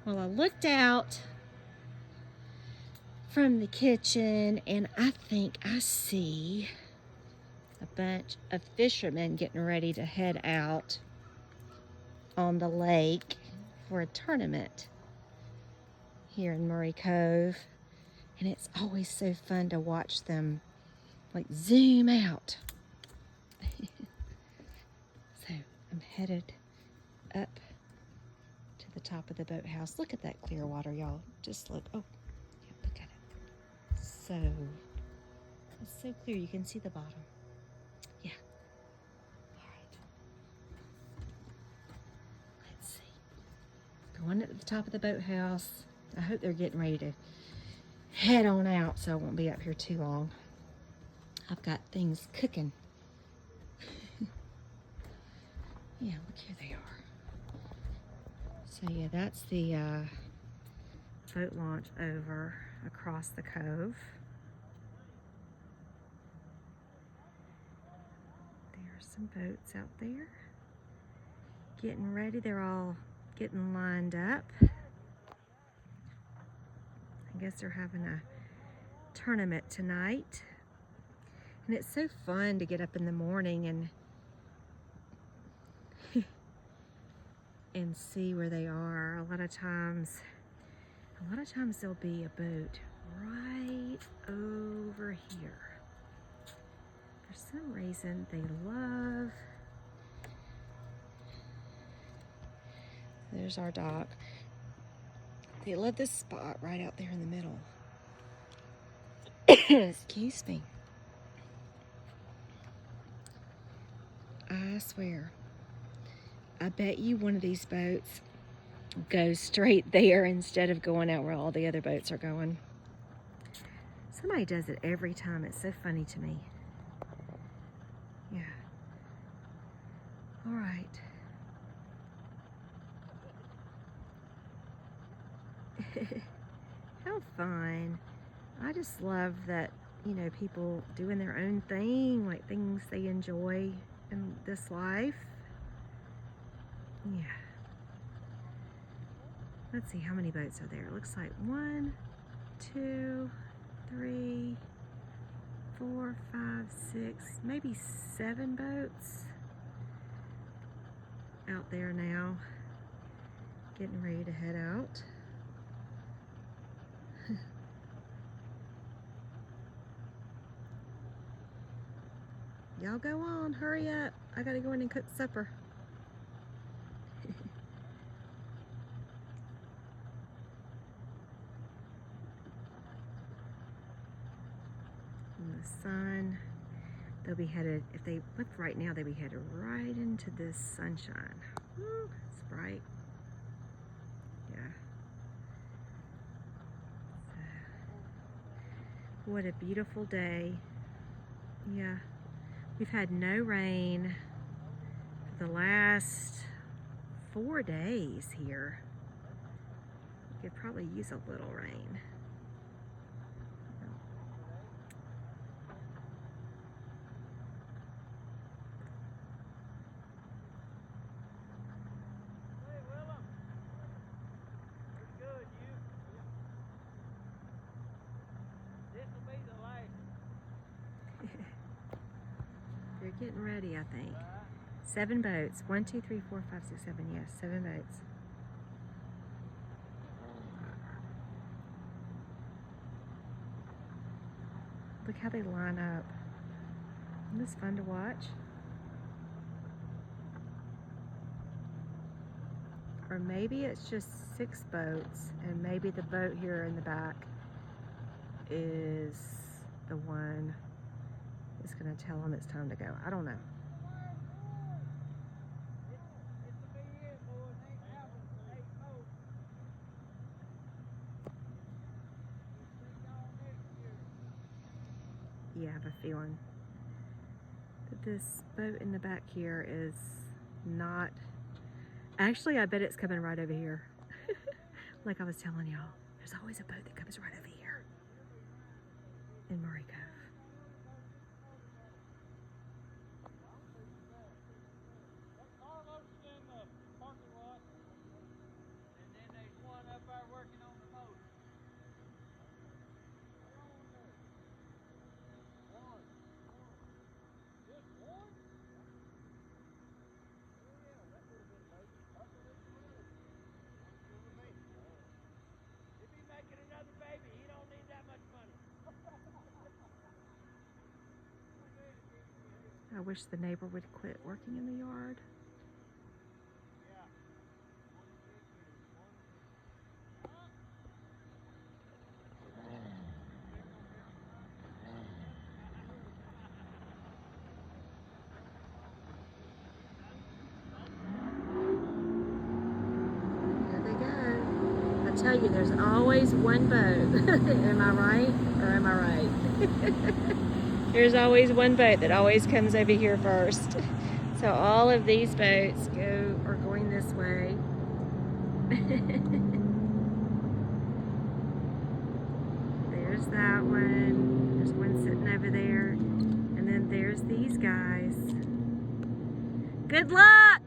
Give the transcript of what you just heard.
Well, I looked out from the kitchen and I think I see a bunch of fishermen getting ready to head out on the lake for a tournament here in Murray Cove. And it's always so fun to watch them like zoom out. So I'm headed up to the top of the boathouse. Look at that clear water, y'all. Just look. Oh, yeah, look at it. It's so clear you can see the bottom. Yeah. All right. Let's see. Going up to the top of the boathouse. I hope they're getting ready to head on out so I won't be up here too long. I've got things cooking. Yeah, look, here they are. So yeah, that's the boat launch over across the cove. There's some boats out there getting ready. They're all getting lined up. I guess they're having a tournament tonight. And it's so fun to get up in the morning and see where they are. A lot of times there'll be a boat right over here. For some reason, they love. There's our dock. They love this spot right out there in the middle. Excuse me. I swear, I bet you one of these boats goes straight there instead of going out where all the other boats are going. Somebody does it every time. It's so funny to me. Yeah. All right. How fun. I just love that, you know, people doing their own thing, like things they enjoy in this life. Yeah. Let's see, how many boats are there? It looks like 1, 2, 3, 4, 5, 6, maybe 7 boats out there now, getting ready to head out. Y'all go on, hurry up. I gotta go in and cook supper. And the sun, they'll be headed, if they left right now, they'll be headed right into this sunshine. Ooh, it's bright. Yeah. So, what a beautiful day. Yeah. We've had no rain for the last 4 days here. We could probably use a little rain. They're getting ready, I think. 7 boats. 1, 2, 3, 4, 5, 6, 7. Yes, 7 boats. Look how they line up. Isn't this fun to watch? Or maybe it's just 6 boats, and maybe the boat here in the back is the one that's going to tell them it's time to go. I don't know. Yeah, I have a feeling that this boat in the back here is not. Actually, I bet it's coming right over here. Like I was telling y'all, there's always a boat that comes right over here in Murray Cove. I wish the neighbor would quit working in the yard. There they go. I tell you, there's always one boat. Am I right or am I right? There's always one boat that always comes over here first. So all of these boats are going this way. There's that one. There's one sitting over there. And then there's these guys. Good luck!